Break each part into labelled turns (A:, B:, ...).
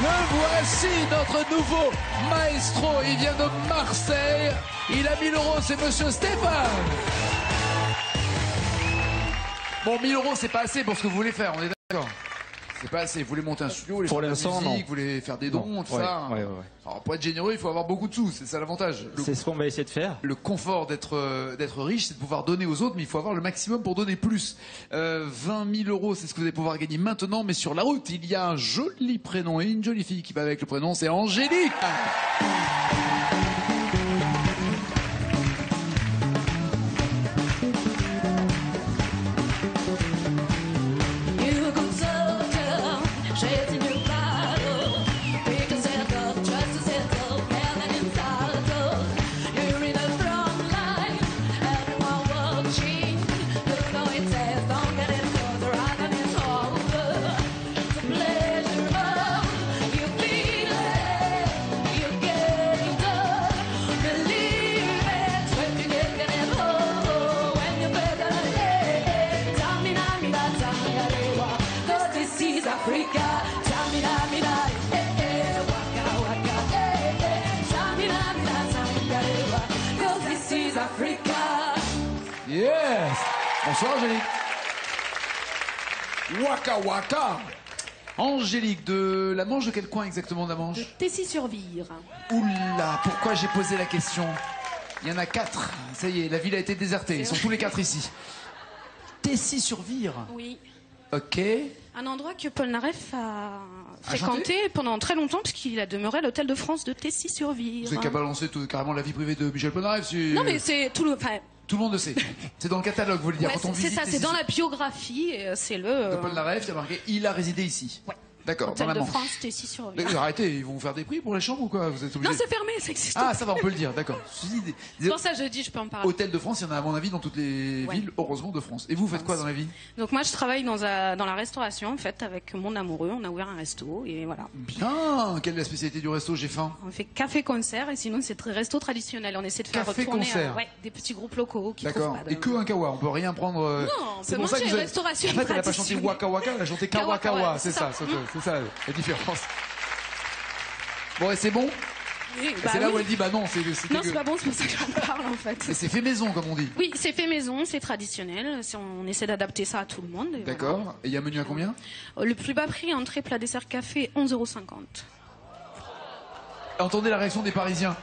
A: Voici notre nouveau maestro. Il vient de Marseille. Il a 1000 €, c'est monsieur Stéphane. Bon, 1000 €, c'est pas assez pour ce que vous voulez faire, on est d'accord? C'est pas assez. Vous voulez monter un studio, vous voulez faire de la musique, vous voulez faire des dons, tout ça.
B: Ouais.
A: Alors, pour être généreux, il faut avoir beaucoup de sous, c'est ça l'avantage.
B: C'est ce qu'on va essayer de faire.
A: Le confort d'être riche, c'est de pouvoir donner aux autres, mais il faut avoir le maximum pour donner plus. 20 000 €, c'est ce que vous allez pouvoir gagner maintenant, mais sur la route, il y a un joli prénom et une jolie fille qui va avec le prénom, c'est Angélique. Yes. Bonsoir Angélique. Waka waka. Angélique, de la Manche, de quel coin exactement de la Manche?
C: De Tessy-sur-Vire.
A: Oula, pourquoi j'ai posé la question? Il y en a 4. Ça y est, la ville a été désertée. Ils sont tous les 4 ici. Tessy-sur-Vire.
C: Oui.
A: Ok.
C: Un endroit que Paul Naref a
A: chanté
C: fréquenté pendant très longtemps, puisqu'il a demeuré à l'hôtel de France de Tessy-sur-Vire.
A: Vous n'avez qu'à balancer carrément la vie privée de Michel Polnareff.
C: Non, mais c'est tout le... Enfin,
A: tout le monde le sait. C'est dans le catalogue, vous voulez dire,
C: ouais,
A: quand on visite.
C: c'est ça, c'est dans la biographie, c'est le...
A: De Polnareff, il y a marqué « Il a résidé ici ».
C: Ouais.
A: D'accord,
C: Hôtel
A: dans la
C: de
A: Manche.
C: France, Tessy-sur-Vire.
A: Mais arrêtez, ils vont vous faire des prix pour les chambres ou quoi? Vous êtes obligé.
C: Non, c'est fermé, ça existe.
A: Ah, ça va, on peut le dire, d'accord.
C: C'est pour ça que je dis, je peux en parler.
A: Hôtel de France, il y en a à mon avis dans toutes les villes, heureusement, de France. Et vous faites quoi dans la vie?
C: Donc moi, je travaille dans la restauration, en fait, avec mon amoureux. On a ouvert un resto, et voilà.
A: Bien. Quelle est la spécialité du resto? J'ai faim.
C: On fait café-concert, et sinon, c'est resto traditionnel. On essaie de faire retourner
A: Café-concert.
C: des petits groupes locaux qui trouvent
A: D'accord.
C: pas de...
A: Et que un kawa, on peut rien prendre.
C: Non, on peut manger restauration
A: En fait, elle n'a pas chanté
C: traditionnelle.
A: waka waka, elle a chanté kawa
C: Kawa,
A: kawa. C'est ça, c'est ça la différence. Bon, et c'est bon?
C: Oui,
A: c'est là où elle dit bah non, c'est
C: non, c'est pas bon, c'est pour ça que j'en parle en fait.
A: Et c'est fait maison, comme on dit.
C: Oui, c'est fait maison, c'est traditionnel. On essaie d'adapter ça à tout le monde.
A: D'accord.
C: Voilà.
A: Et il y a un menu à combien?
C: Le plus bas prix, entrée, plat, dessert, café, 11,50 €.
A: Entendez la réaction des Parisiens.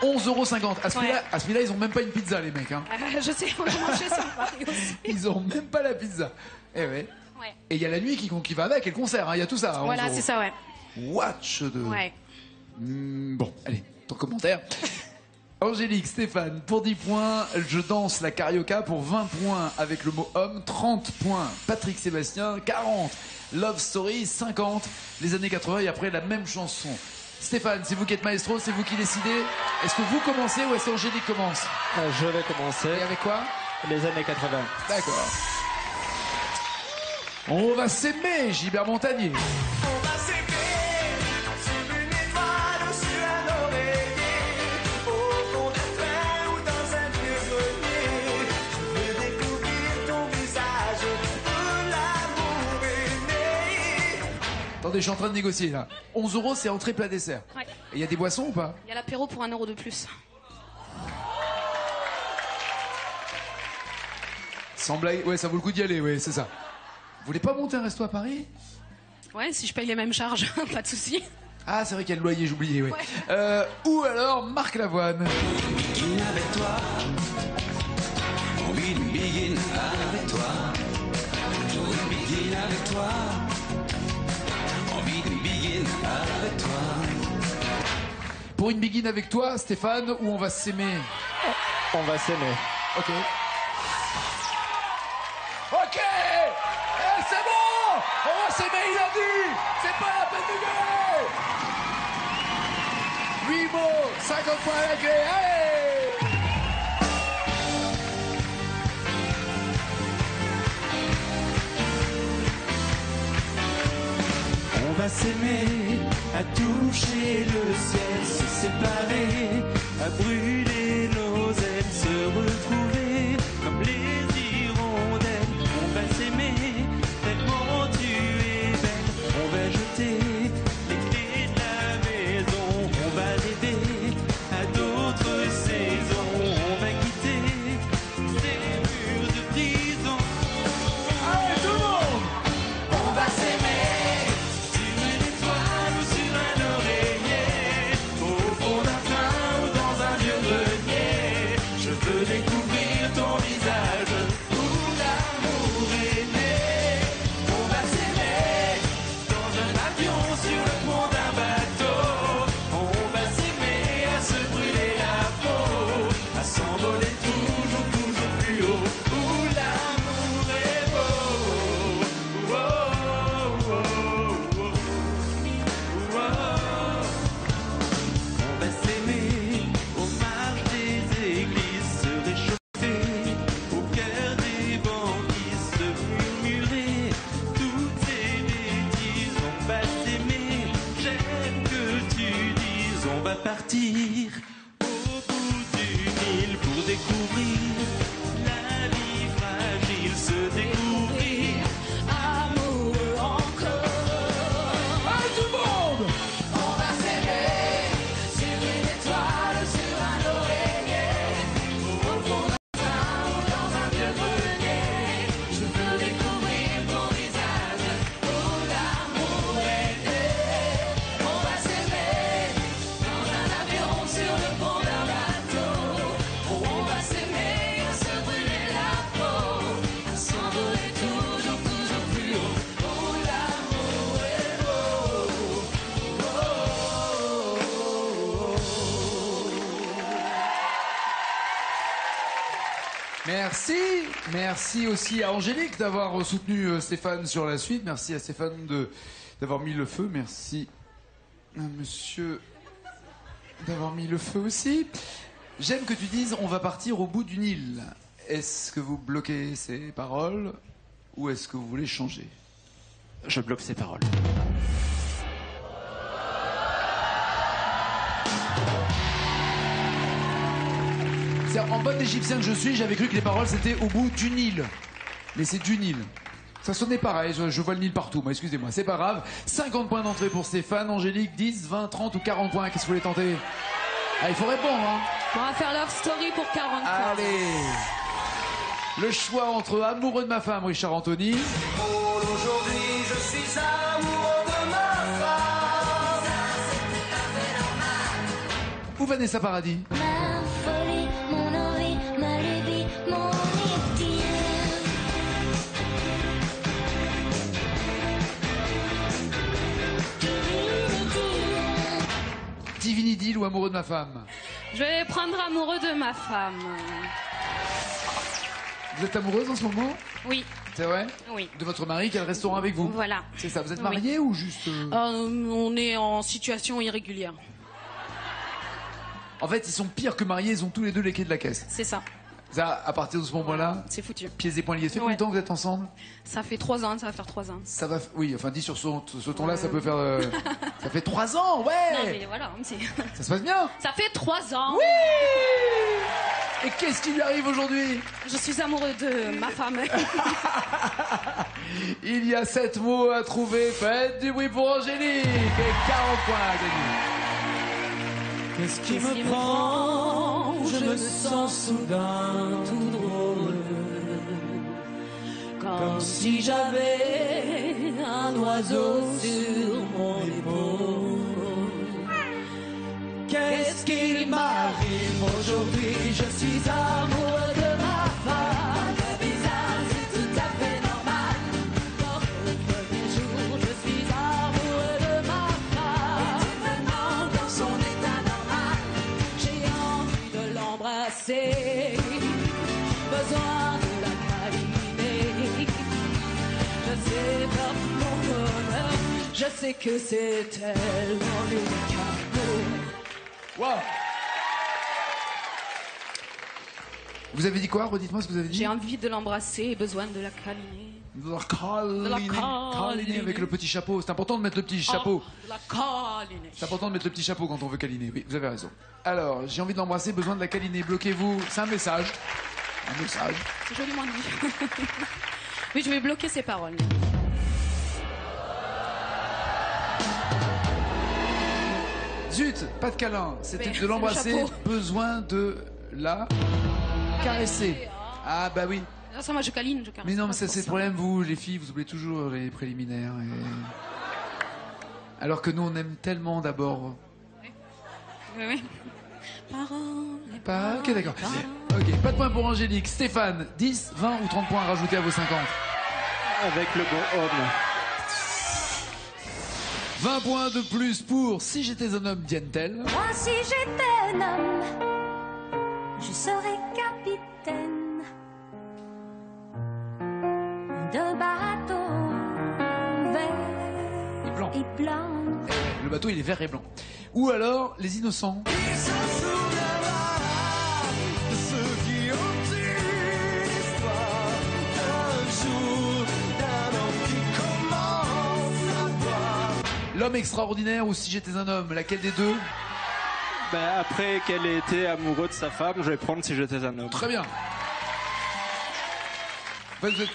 A: 11,50 €. À ce prix-là, ils ont même pas une pizza, les mecs. Hein.
C: Je sais, on a mangé sur Paris aussi.
A: Ils ont même pas la pizza. Eh ouais.
C: Ouais.
A: Et il y a la nuit qui va avec, et le concert. Il y a tout ça.
C: Voilà, c'est ça, ouais.
A: Watch de.
C: Ouais.
A: Bon, allez, ton commentaire. Angélique, Stéphane, pour 10 points, je danse la carioca. Pour 20 points avec le mot homme, 30 points. Patrick Sébastien, 40. Love Story, 50. Les années 80 et après la même chanson. Stéphane, c'est vous qui êtes maestro, c'est vous qui décidez. Est-ce que vous commencez ou est-ce qu'Angélique commence?
B: Je vais commencer.
A: Et avec quoi?
B: Les années 80.
A: D'accord. On va s'aimer, Gilbert Montagnier.
D: On va s'aimer sur une étoile ou sur un oreiller, au fond d'un train ou dans un vieux grenier. Je veux découvrir ton visage où l'amour est né.
A: Attendez, je suis en train de négocier là. 11 €, c'est entrée plat dessert.
C: Ouais.
A: Et il y a des boissons ou pas?
C: Il y a l'apéro pour 1 € de plus.
A: Sans blague, ouais, ça vaut le coup d'y aller, ouais, c'est ça. Vous voulez pas monter un resto à Paris?
C: Ouais, si je paye les mêmes charges, pas de souci.
A: Ah, c'est vrai qu'il y a le loyer, j'oubliais, ouais. Ou alors Marc Lavoine.
D: Begin avec toi, envie de begin avec toi, envie de begin avec toi, envie de begin avec toi.
A: Pour une begin avec toi, Stéphane, ou on va s'aimer?
B: On va s'aimer.
A: Ok. Ok. Eh, c'est bon. On va s'aimer, il a dit. C'est pas la peine de gueuler. 8 mots, 50 points à la clé. Allez.
D: On va s'aimer, à toucher le ciel, se séparer, à brûler nos ailes, se retrouver comme les hirondelles. On va s'aimer, tellement tu es belle. On va jeter
A: Merci. Merci aussi à Angélique d'avoir soutenu Stéphane sur la suite. Merci à Stéphane d'avoir mis le feu. Merci à monsieur d'avoir mis le feu aussi. J'aime que tu dises on va partir au bout du Nil. Est-ce que vous bloquez ces paroles ou est-ce que vous voulez changer?
B: Je bloque ces paroles.
A: En bonne égyptien que je suis, j'avais cru que les paroles c'était au bout du Nil. Mais c'est du Nil. Ça sonnait pareil, je vois le Nil partout, moi, excusez-moi, c'est pas grave. 50 points d'entrée pour Stéphane, Angélique, 10, 20, 30 ou 40 points, qu'est-ce que vous voulez tenter? Ah, il faut répondre, hein.
C: On va faire Love Story pour 40 points.
A: Allez. Le choix entre Amoureux de ma femme, Richard Anthony.
D: Aujourd'hui, je suis amoureux de ma femme.
A: Ou Vanessa Paradis.
E: Ma folie, mon envie, ma lubie, mon idylle.
A: Divine Idylle ou Amoureux de ma femme?
C: Je vais prendre Amoureux de ma femme.
A: Vous êtes amoureuse en ce moment?
C: Oui,
A: C'est vrai?
C: oui.
A: De votre mari qui a le restaurant avec vous?
C: Voilà.
A: C'est ça, vous êtes
C: Oui.
A: mariés ou juste...
C: On est en situation irrégulière.
A: En fait, ils sont pires que mariés, ils ont tous les deux les clés de la caisse.
C: C'est ça.
A: Ça, à partir de ce moment-là,
C: C'est foutu.
A: pieds et poings liés. Ça fait combien de temps que vous êtes ensemble?
C: Ça fait 3 ans, ça va faire 3 ans.
A: Ça va... Oui, enfin, dit sur ce ton-là, ça peut faire... Ça fait 3 ans, ouais.
C: Non mais voilà,
A: Ça se passe bien?
C: ça fait 3 ans.
A: Oui. Et qu'est-ce qui lui arrive aujourd'hui?
C: Je suis amoureux de ma femme.
A: Il y a 7 mots à trouver. Faites du bruit pour Angélique. Et 40 points à gagner.
F: Qu'est-ce qui me prend? Je me sens soudain tout drôle. Comme si j'avais un oiseau sur mon épaule. Qu'est-ce qu'il m'arrive aujourd'hui? Je suis amoureux de ma femme. C'est bizarre, c'est tout à fait normal. Comme le premier jour, je suis amoureux de ma femme. Et maintenant, dans son état normal, j'ai envie de l'embrasser. Besoin de la câliner. Je sais pas mon bonheur. Je sais que c'est tellement unique amour.
A: Wow. Vous avez dit quoi? Redites-moi ce que vous avez dit.
C: J'ai envie de l'embrasser et besoin de la câliner.
A: De la câliner. Câliner avec le petit chapeau. C'est important de mettre le petit chapeau.
C: Oh, de la câliner.
A: C'est important de mettre le petit chapeau quand on veut câliner. Oui, vous avez raison. Alors, j'ai envie de l'embrasser, besoin de la câliner. Bloquez-vous. C'est un message. Un message.
C: C'est joliment dit. Oui, je vais bloquer ces paroles.
A: Zut, pas de câlin. C'était
C: Mais,
A: de l'embrasser,
C: le chapeau.
A: besoin de la caresser. Ah bah oui.
C: Là, ça, moi, je câline, je caresse.
A: Mais non, mais
C: pas
A: ça
C: pour
A: c'est le problème, vous, les filles, vous oubliez toujours les préliminaires. Alors que nous, on aime tellement d'abord.
C: Oui, oui. Paroles, les
A: Pas...
C: paroles,
A: Ok, d'accord.
C: les paroles.
A: Ok, pas de points pour Angélique. Stéphane, 10, 20 ou 30 points à rajouter à vos 50.
B: Avec le bon homme.
A: 20 points de plus pour Si j'étais un homme, Diane-Tell.
E: Moi, si j'étais un homme, je serais capitaine d'un bateau vert
A: Et blanc.
E: et blanc.
A: Le bateau, il est vert et blanc. Ou alors, Les Innocents.
D: Il se souviendra de ceux qui ont eu l'histoire d'un jour, d'un homme qui commence à boire.
A: L'homme extraordinaire ou Si j'étais un homme, laquelle des deux?
B: Ben, après qu'elle ait été amoureuse de sa femme, je vais prendre Si j'étais un homme.
A: Très bien. En fait, vous êtes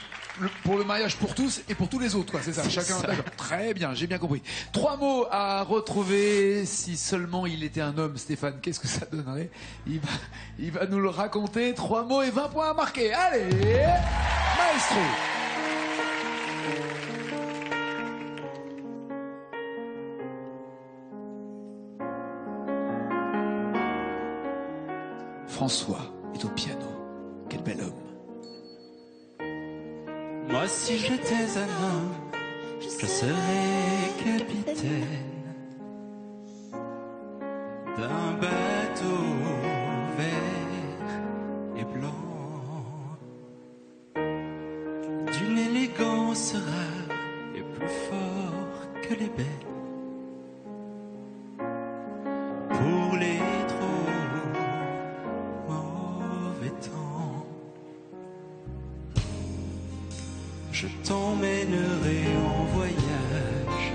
A: pour le mariage pour tous et pour tous les autres, quoi. C'est ça. Chacun.
B: ça.
A: D'accord. Très bien, j'ai bien compris. 3 mots à retrouver. Si seulement il était un homme, Stéphane, qu'est-ce que ça donnerait? Il va nous le raconter. 3 mots et 20 points à marquer. Allez, maestro. François est au piano. Quel bel homme.
F: Moi, si j'étais un homme, je serais capitaine d'un bateau vert et blanc.
B: rares et plus forts que les belles. Pour les trop mauvais temps, je t'emmènerai en voyage,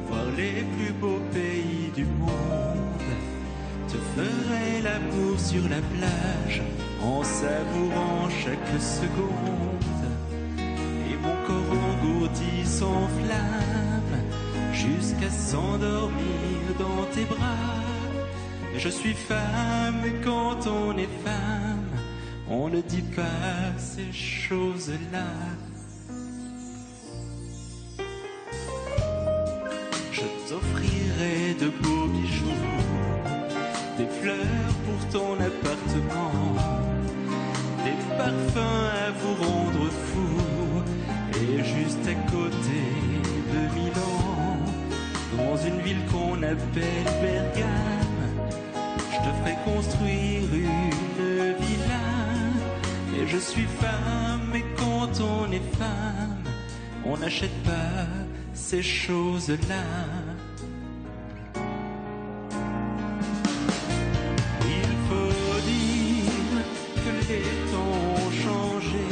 B: voir les plus beaux pays du monde. Te ferai l'amour sur la plage, en savourant chaque seconde. Et mon corps engourdi s'enflamme, jusqu'à s'endormir dans tes bras. Et je suis femme, et quand on est femme, on ne dit pas ces choses-là. Je t'offrirai de beaux bijoux, des fleurs pour ton appartement, des parfums à vous rendre fou. Et juste à côté de Milan, dans une ville qu'on appelle Bergame, je te ferai construire une villa. Et je suis femme, et quand on est femme, on n'achète pas ces choses-là. Il faut dire que les temps ont changé.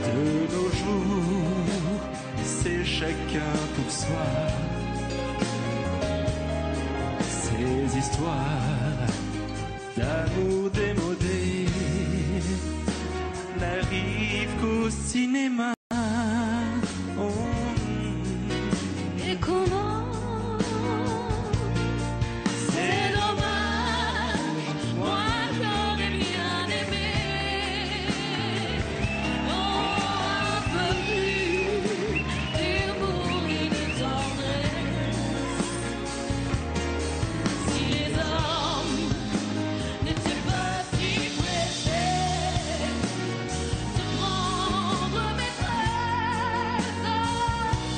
B: De nos jours, c'est chacun pour soi. Ces histoires d'amour démodé n'arrivent qu'au cinéma.
E: Et comment c'est dommage, moi j'aurais bien aimé un peu plus d'amour et de tendresse. Si les hommes n'étaient pas si pressés de prendre maîtresse,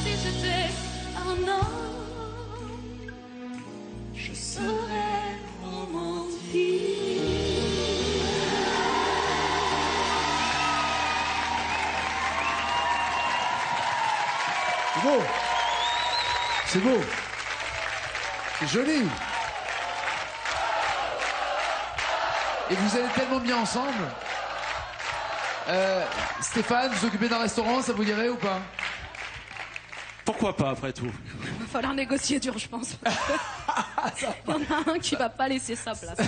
E: si j'étais un homme, je serais romantique.
A: C'est beau. C'est beau. C'est joli. Et vous allez tellement bien ensemble. Stéphane, vous occupez d'un restaurant, ça vous dirait ou pas?
B: Pourquoi pas, après tout?
C: Il va falloir négocier dur, je pense. Il y en a un qui va pas laisser sa place.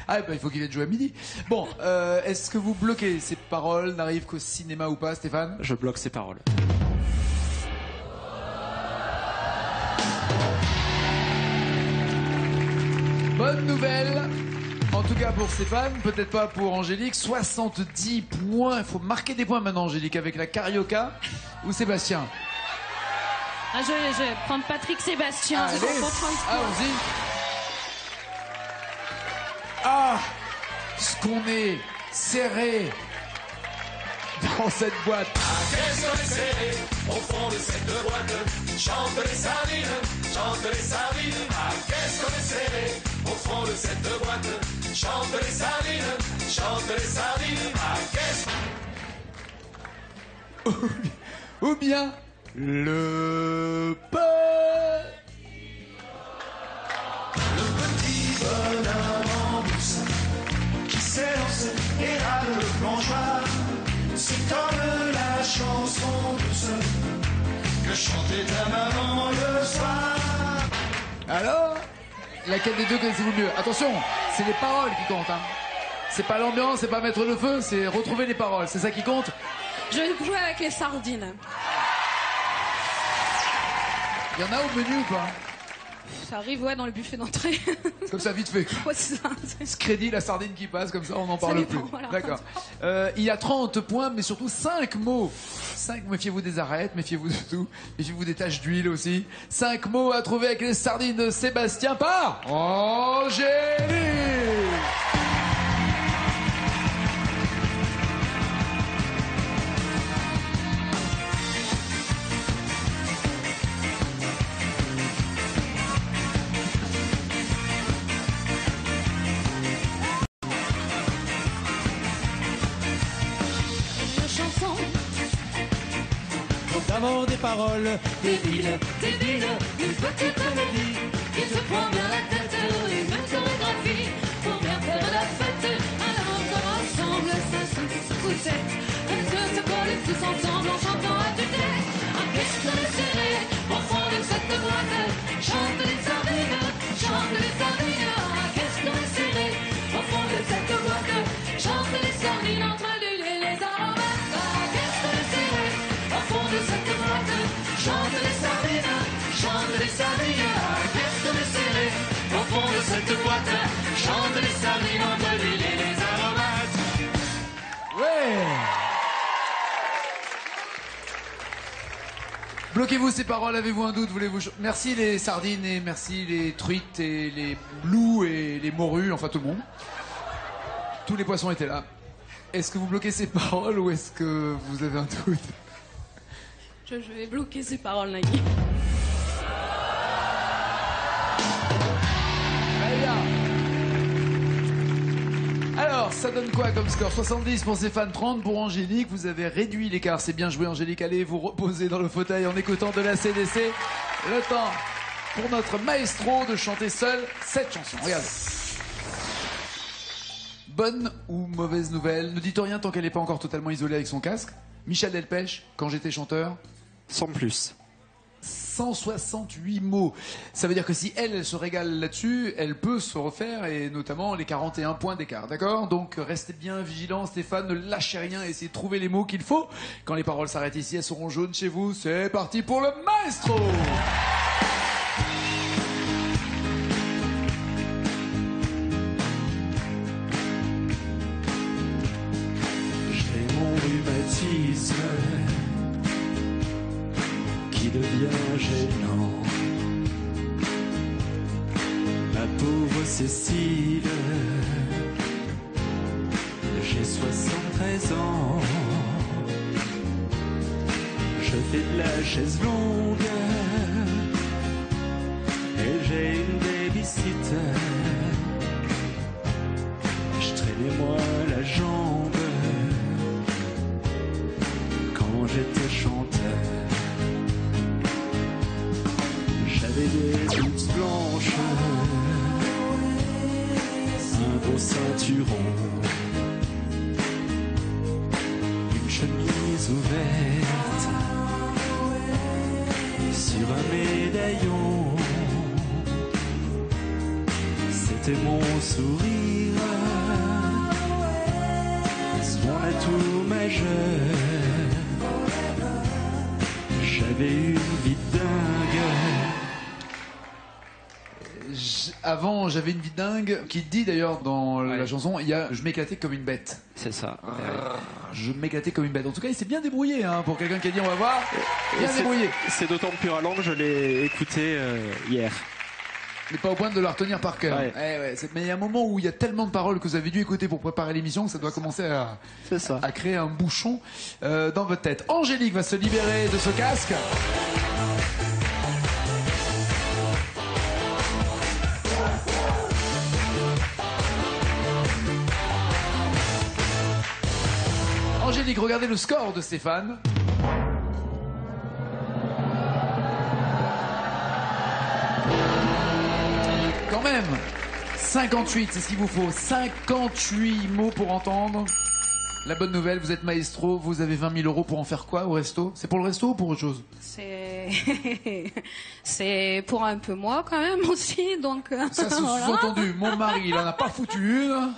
A: Ah, bah, il faut qu'il vienne jouer à midi. Bon, est-ce que vous bloquez ces paroles n'arrivent qu'au cinéma ou pas, Stéphane?
B: Je bloque ces paroles.
A: Bonne nouvelle, en tout cas pour Stéphane, peut-être pas pour Angélique. 70 points, il faut marquer des points maintenant, Angélique, avec la Carioca ou Sébastien.
C: Ah, je vais prendre Patrick Sébastien.
A: Allez,
C: pour 30 points.
A: allons-y. Ah, ce qu'on est serré dans cette boîte.
D: Qu'est-ce qu'on est serré au fond de cette boîte? Chante les sardines, chante les sardines. Ah, qu'est-ce qu'on est serré au fond de cette boîte? Chante les sardines, chante les sardines. Ah, qu'est-ce
A: Ou bien le
D: petit bonhomme en douce qui s'élance et râle le plongeoir? C'est comme la chanson douce que chantait ta maman le soir.
A: Alors, laquelle des deux connaissez-vous le mieux? Attention, c'est les paroles qui comptent. Hein. C'est pas l'ambiance, c'est pas mettre le feu, c'est retrouver les paroles. C'est ça qui compte.
C: Je vais jouer avec les sardines.
A: Il y en a au menu ou pas?
C: Ça arrive, ouais, dans le buffet d'entrée.
A: Comme ça, vite fait.
C: Ouais, c'est ça.
A: Ce crédit, la sardine qui passe, comme ça, on n'en parle
C: dépend,
A: plus.
C: voilà.
A: D'accord. Il y a 30 points, mais surtout 5 mots. 5, méfiez-vous des arêtes, méfiez-vous de tout. Méfiez-vous des taches d'huile aussi. 5 mots à trouver avec les sardines de Sébastien par Angélique.
E: Je
F: ensemble.
G: D'avoir des paroles
F: Débiles, une petite mélodie qui se prend bien la tête et une chorégraphie pour bien faire la fête. Alors on ensemble, ça se poussette. Et se coller tous ensemble en chantant à tue-tête. Un pistolet serré au fond de cette boîte. Chante les sardines, chante les sardines. Un pistolet serré au fond de cette boîte. Chante les sardines entre l'huile et les aromates. Un pistolet serré au fond de cette boîte. Chante les sardines, chante les sardines. Un pistolet serré au fond de cette boîte. Chante les sardines entre l'huile et les aromates.
A: Ouais. Bloquez-vous ces paroles, avez-vous un doute, voulez-vous... Merci les sardines et merci les truites et les blues et les morues, enfin tout le monde. Tous les poissons étaient là. Est-ce que vous bloquez ces paroles ou est-ce que vous avez un doute?
C: Je vais bloquer ces paroles, Nagui.
A: Allez, bien. Alors, ça donne quoi comme score? 70 pour Stéphane, 30 pour Angélique. Vous avez réduit l'écart, c'est bien joué Angélique. Allez vous reposer dans le fauteuil en écoutant de la CDC. Le temps pour notre maestro de chanter seul cette chanson. Regardez. Bonne ou mauvaise nouvelle? Ne dites rien tant qu'elle n'est pas encore totalement isolée avec son casque. Michel Delpech, quand j'étais chanteur.
H: Sans plus.
A: 168 mots. Ça veut dire que si elle se régale là-dessus, elle peut se refaire, et notamment les 41 points d'écart, d'accord? Donc restez bien vigilants, Stéphane, ne lâchez rien, essayez de trouver les mots qu'il faut. Quand les paroles s'arrêtent ici, elles seront jaunes chez vous. C'est parti pour le maestro!
B: J'ai mon rhumatisme qui devient gênant. Ma pauvre Cécile, j'ai 73 ans. Je fais de la chaise longue et j'ai une babysitter. Je traînais moi la jambe quand j'étais chanteur. J'avais des boots blanches, un gros ceinturon, une chemise ouverte sur un médaillon. C'était mon sourire, mon atout majeur. J'avais une vie dingue.
A: Avant, j'avais une vie dingue, qui dit d'ailleurs dans la chanson, il y a « Je m'éclatais comme une bête ».
H: C'est ça.
A: Je m'éclatais comme une bête. En tout cas, il s'est bien débrouillé, hein, pour quelqu'un qui a dit « On va voir ». Bien débrouillé.
H: C'est d'autant plus ralent que je l'ai écouté hier.
A: Mais pas au point de le retenir par cœur.
H: Ouais.
A: Mais il y a un moment où il y a tellement de paroles que vous avez dû écouter pour préparer l'émission que ça doit commencer à créer un bouchon dans votre tête. Angélique va se libérer de ce casque. Angélique, regardez le score de Stéphane. Quand même, 58, c'est ce qu'il vous faut. 58 mots pour entendre. La bonne nouvelle, vous êtes maestro, vous avez 20 000 € pour en faire quoi au resto? C'est pour le resto ou pour autre chose?
C: C'est pour un peu moi quand même aussi, donc.
A: Ça se
C: voilà.
A: sous-entendu. Mon mari, il en a pas foutu une.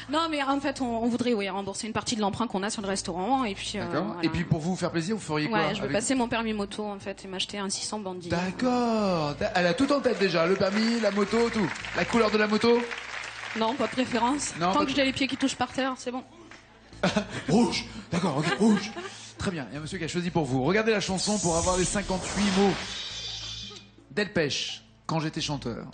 C: Non, mais en fait, on voudrait rembourser une partie de l'emprunt qu'on a sur le restaurant, et puis.
A: D'accord.
C: Voilà.
A: Et puis pour vous faire plaisir, vous feriez quoi?
C: Ouais, je veux passer mon permis moto en fait et m'acheter un 600 bandit.
A: D'accord. Elle a tout en tête déjà, le permis, la moto, tout. La couleur de la moto?
C: Non, pas de préférence.
A: Non,
C: Tant
A: pas
C: que j'ai les pieds qui touchent par terre, c'est bon.
A: Rouge. D'accord, ok, rouge. Très bien, il y a un monsieur qui a choisi pour vous. Regardez la chanson pour avoir les 58 mots. Delpech, quand j'étais chanteur.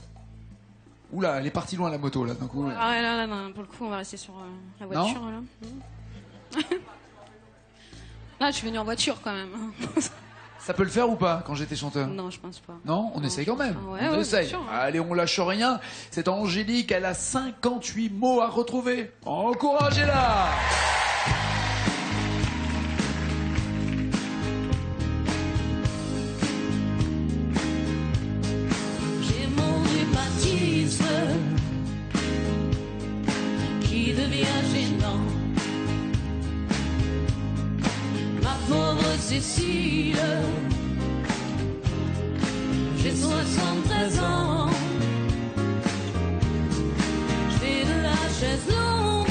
A: Oula, elle est partie loin la moto là d'un coup.
C: Ah ouais, là, non, pour le coup, on va rester sur la voiture. Là. Là, je suis venu en voiture quand même.
A: Ça peut le faire ou pas quand j'étais chanteur?
C: Non, je pense pas.
A: Non, on essaye quand même.
C: Ouais,
A: On essaye.
C: bien sûr.
A: Allez, on lâche rien. C'est Angélique, elle a 58 mots à retrouver. Encouragez-la.
F: Cécile. J'ai 73 ans. J'ai de la chaise longue.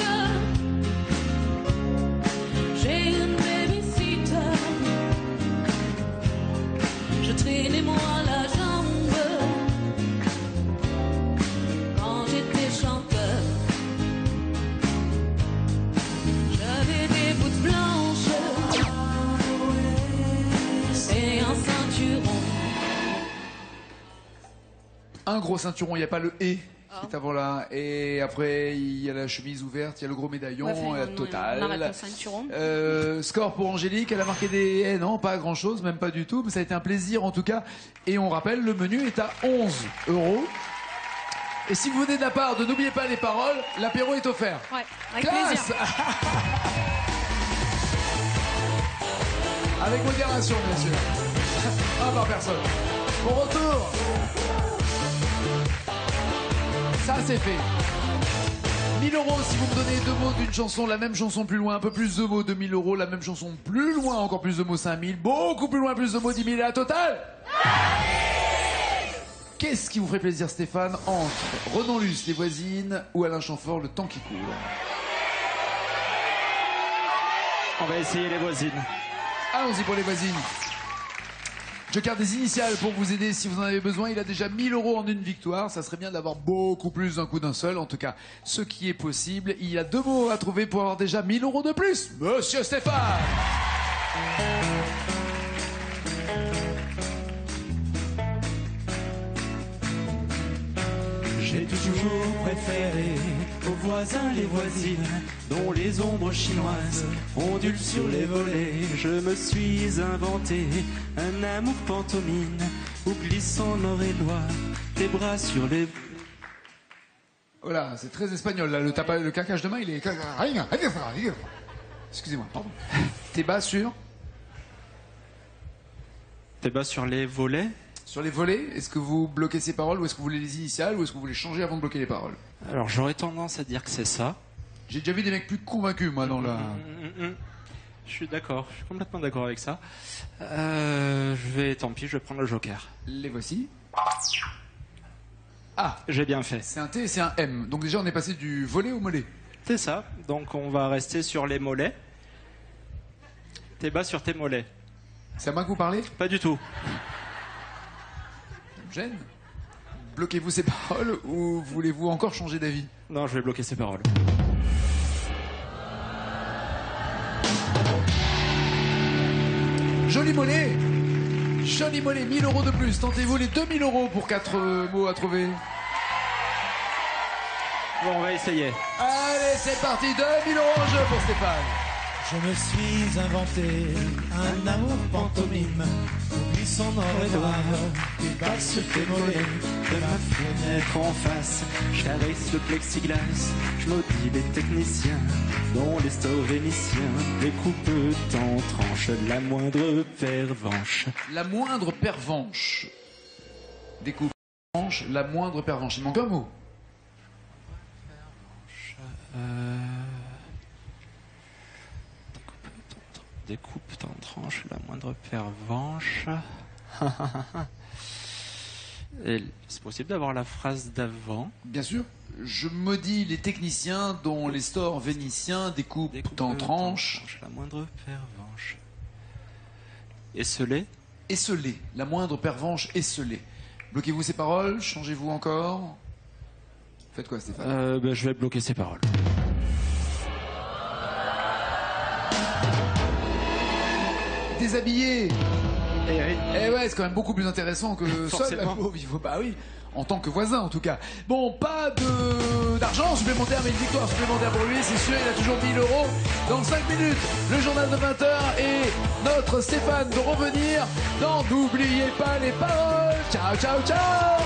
F: J'ai une babysitter. Je traînais moi la jambe quand j'étais chanteur. J'avais des bouts blanches et un ceinturon.
A: Un gros ceinturon, il n'y a pas le « et » qui est avant là. Et après, il y a la chemise ouverte, il y a le gros médaillon, la totale.
C: On arrête le ceinturon.
A: Score pour Angélique, elle a marqué des « eh » non, pas grand-chose, même pas du tout. Mais ça a été un plaisir en tout cas. Et on rappelle, le menu est à 11 €. Et si vous venez de la part de N'oubliez pas les paroles, l'apéro est offert.
C: Ouais, avec
A: Classe.
C: plaisir.
A: Avec modération, bien sûr. Un par personne. Bon retour. Ça, c'est fait. 1000 € si vous me donnez 2 mots d'une chanson, la même chanson plus loin, un peu plus de mots, 2000 €, la même chanson plus loin, encore plus de mots, 5000, beaucoup plus loin, plus de mots, 10 000 et la totale. Qu'est-ce qui vous ferait plaisir, Stéphane, entre Renan Luce, Les Voisines, ou Alain Chamfort, Le Temps qui court?
H: On va essayer Les Voisines.
A: Allons-y pour Les Voisines. Joker des initiales pour vous aider si vous en avez besoin. Il a déjà 1000 € en une victoire. Ça serait bien d'avoir beaucoup plus d'un coup d'un seul. En tout cas, ce qui est possible. Il y a 2 mots à trouver pour avoir déjà 1000 € de plus. Monsieur Stéphane.
B: J'ai toujours préféré aux voisins les voisines, dont les ombres chinoises ondulent sur les volets. Je me suis inventé un amour pantomime, où glissant l'oreillois, tes bras sur les...
A: Voilà, c'est très espagnol là. Le claquage de main, il est... Excusez-moi, pardon. T'es bas sur...
H: T'es bas sur les volets.
A: Sur les volets, est-ce que vous bloquez ces paroles ou est-ce que vous voulez les initiales ou est-ce que vous voulez changer avant de bloquer les paroles?
H: Alors j'aurais tendance à dire que c'est ça.
A: J'ai déjà vu des mecs plus convaincus, moi, dans la...
H: Je suis d'accord, je suis complètement d'accord avec ça. Tant pis, je vais prendre le joker.
A: Les voici. Ah,
H: J'ai bien fait.
A: c'est un T et c'est un M. Donc déjà, on est passé du volet au mollet.
H: C'est ça, donc on va rester sur les mollets. T'es bas sur tes mollets.
A: C'est à moi que vous parlez?
H: Pas du tout.
A: Ça me gêne. Bloquez-vous ces paroles ou voulez-vous encore changer d'avis?
H: Non, je vais bloquer ces paroles.
A: Joli mollet. Joli mollet, 1000 € de plus. Tentez-vous les 2000 € pour 4 mots à trouver.
H: Bon, on va essayer.
A: Allez, c'est parti. 2000 € en jeu pour Stéphane.
G: Je me suis inventé un amour pantomime, oublie son oreille, il bat sur tes mollets.
B: De ma fenêtre en face, je caresse le plexiglas, je maudis les techniciens, dont les stores vénitiens découpent en tranches la moindre pervenche.
A: La moindre pervenche. Découpe pervenche, la moindre pervenche. Il manque un mot.
H: Découpe en tranches la moindre pervenche. Et c'est possible d'avoir la phrase d'avant.
A: Bien sûr. Je maudis les techniciens dont les stores vénitiens découpent en tranches.
H: La moindre pervenche. Esselé.
A: Esselé. La moindre pervenche esselée. Bloquez-vous ces paroles. Changez-vous encore. Faites quoi, Stéphane?
H: Je vais bloquer ces paroles.
A: Déshabillé.
H: Eh oui.
A: Eh ouais, c'est quand même beaucoup plus intéressant que seul la
H: Forcément.
A: pauvre. Il faut, bah oui, en tant que voisin en tout cas. Bon, pas d'argent supplémentaire, mais une victoire supplémentaire pour lui, c'est sûr. Il a toujours 1000 €. Dans 5 minutes, le journal de 20h et notre Stéphane de revenir dans N'oubliez pas les paroles. Ciao, ciao, ciao.